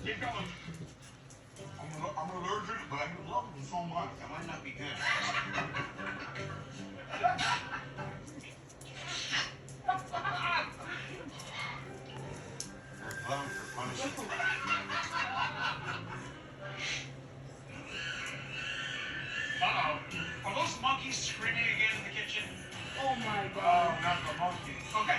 Keep going. I'm allergic, but I love them so much. That might not be good. They're clowns for punishment. Uh-oh. Are those monkeys screaming again in the kitchen? Oh my Oh, god. not the monkeys. Okay,